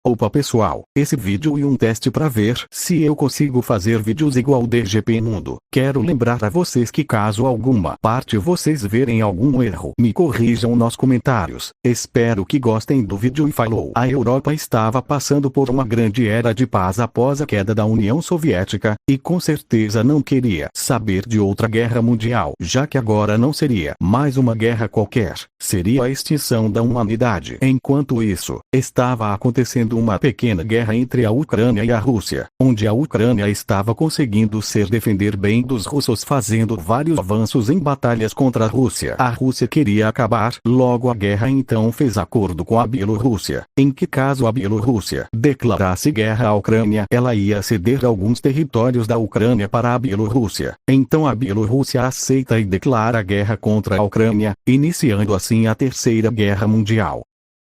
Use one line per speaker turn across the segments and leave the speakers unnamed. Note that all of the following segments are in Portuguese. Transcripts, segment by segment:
Opa pessoal, esse vídeo e um teste para ver se eu consigo fazer vídeos igual DGP Mundo. Quero lembrar a vocês que caso alguma parte vocês verem algum erro, me corrijam nos comentários. Espero que gostem do vídeo e falou. A Europa estava passando por uma grande era de paz após a queda da União Soviética, e com certeza não queria saber de outra guerra mundial, já que agora não seria mais uma guerra qualquer, seria a extinção da humanidade. Enquanto isso, estava acontecendo uma pequena guerra entre a Ucrânia e a Rússia, onde a Ucrânia estava conseguindo se defender bem dos russos, fazendo vários avanços em batalhas contra a Rússia. A Rússia queria acabar logo a guerra, então fez acordo com a Bielorrússia, em que caso a Bielorrússia declarasse guerra à Ucrânia, ela ia ceder alguns territórios da Ucrânia para a Bielorrússia. Então a Bielorrússia aceita e declara guerra contra a Ucrânia, iniciando assim a Terceira Guerra Mundial.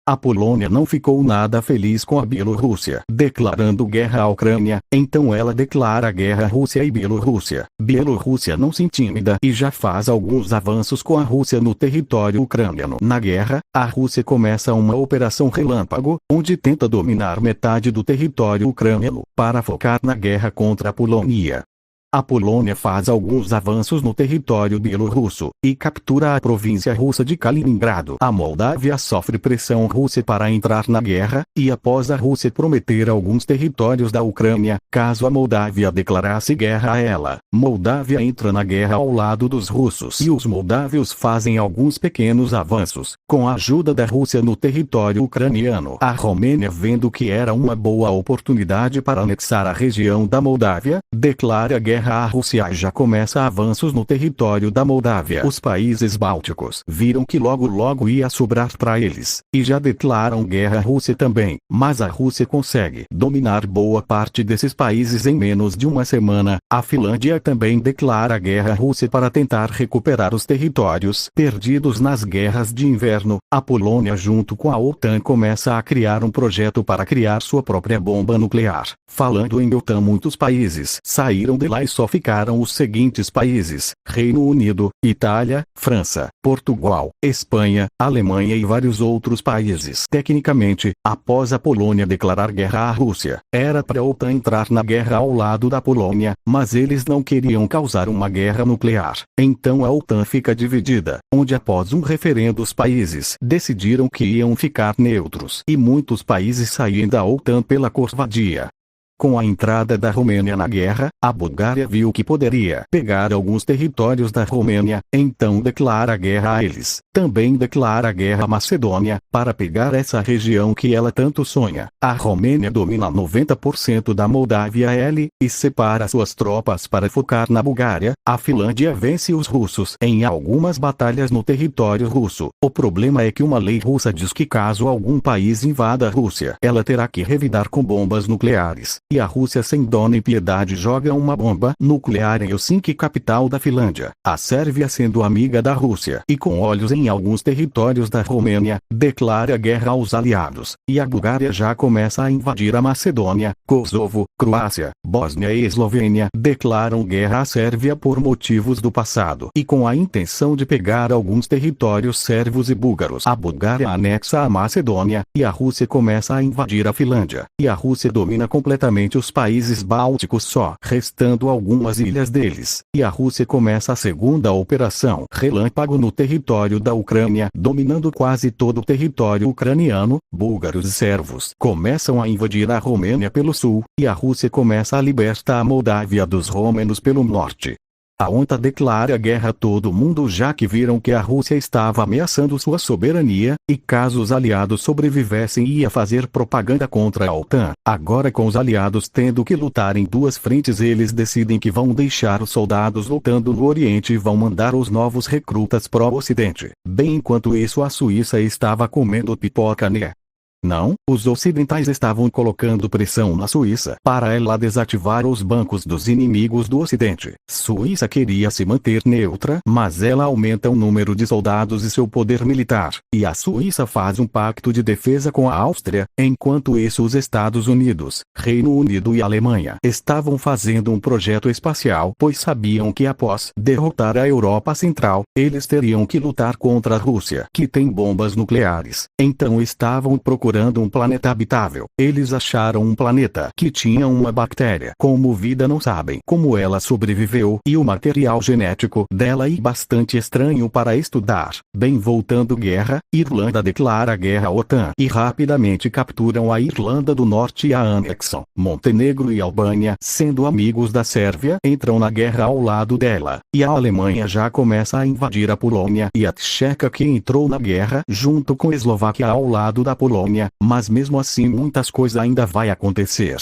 A Polônia não ficou nada feliz com a Bielorrússia declarando guerra à Ucrânia, então ela declara guerra à Rússia e Bielorrússia. Bielorrússia não se intimida e já faz alguns avanços com a Rússia no território ucraniano. Na guerra, a Rússia começa uma operação relâmpago, onde tenta dominar metade do território ucraniano, para focar na guerra contra a Polônia. A Polônia faz alguns avanços no território bielorrusso, e captura a província russa de Kaliningrado. A Moldávia sofre pressão russa para entrar na guerra, e após a Rússia prometer alguns territórios da Ucrânia, caso a Moldávia declarasse guerra a ela, Moldávia entra na guerra ao lado dos russos. E os moldávios fazem alguns pequenos avanços, com a ajuda da Rússia no território ucraniano. A Romênia, vendo que era uma boa oportunidade para anexar a região da Moldávia, declara guerra a Rússia e já começa avanços no território da Moldávia. Os países bálticos viram que logo ia sobrar para eles, e já declaram guerra à Rússia também, mas a Rússia consegue dominar boa parte desses países em menos de uma semana. A Finlândia também declara guerra à Rússia para tentar recuperar os territórios perdidos nas guerras de inverno. A Polônia, junto com a OTAN, começa a criar um projeto para criar sua própria bomba nuclear. Falando em OTAN, muitos países saíram de lá e só ficaram os seguintes países: Reino Unido, Itália, França, Portugal, Espanha, Alemanha e vários outros países. Tecnicamente, após a Polônia declarar guerra à Rússia, era para a OTAN entrar na guerra ao lado da Polônia, mas eles não queriam causar uma guerra nuclear. Então a OTAN fica dividida, onde após um referendo os países decidiram que iam ficar neutros, e muitos países saíram da OTAN pela covardia. Com a entrada da Romênia na guerra, a Bulgária viu que poderia pegar alguns territórios da Romênia, então declara guerra a eles. Também declara guerra à Macedônia, para pegar essa região que ela tanto sonha. A Romênia domina 90% da Moldávia e separa suas tropas para focar na Bulgária. A Finlândia vence os russos em algumas batalhas no território russo. O problema é que uma lei russa diz que caso algum país invada a Rússia, ela terá que revidar com bombas nucleares. E a Rússia, sem dó nem piedade, joga uma bomba nuclear em Helsinki, capital da Finlândia. A Sérvia, sendo amiga da Rússia e com olhos em alguns territórios da Romênia, declara guerra aos aliados. E a Bulgária já começa a invadir a Macedônia. Kosovo, Croácia, Bósnia e Eslovênia declaram guerra à Sérvia por motivos do passado e com a intenção de pegar alguns territórios sérvios e búlgaros. A Bulgária anexa a Macedônia, e a Rússia começa a invadir a Finlândia. E a Rússia domina completamente os países bálticos, só restando algumas ilhas deles. E a Rússia começa a segunda operação relâmpago no território da Ucrânia, dominando quase todo o território ucraniano. Búlgaros e sérvos começam a invadir a Romênia pelo sul, e a Rússia começa a libertar a Moldávia dos romênios pelo norte. A OTAN declara guerra a todo mundo, já que viram que a Rússia estava ameaçando sua soberania, e caso os aliados sobrevivessem ia fazer propaganda contra a OTAN. Agora, com os aliados tendo que lutar em duas frentes, eles decidem que vão deixar os soldados lutando no Oriente e vão mandar os novos recrutas para o Ocidente. Bem, enquanto isso a Suíça estava comendo pipoca, né? Não, os ocidentais estavam colocando pressão na Suíça para ela desativar os bancos dos inimigos do Ocidente. Suíça queria se manter neutra, mas ela aumenta o número de soldados e seu poder militar, e a Suíça faz um pacto de defesa com a Áustria. Enquanto isso, os Estados Unidos, Reino Unido e Alemanha estavam fazendo um projeto espacial, pois sabiam que após derrotar a Europa Central, eles teriam que lutar contra a Rússia, que tem bombas nucleares. Então estavam procurando procurando um planeta habitável. Eles acharam um planeta que tinha uma bactéria. Como vida não sabem como ela sobreviveu e o material genético dela é bastante estranho para estudar. Bem, voltando guerra, Irlanda declara guerra à OTAN e rapidamente capturam a Irlanda do Norte e a anexam. Montenegro e Albânia, sendo amigos da Sérvia, entram na guerra ao lado dela, e a Alemanha já começa a invadir a Polônia e a Tcheca, que entrou na guerra junto com a Eslováquia ao lado da Polônia, mas mesmo assim muitas coisas ainda vai acontecer.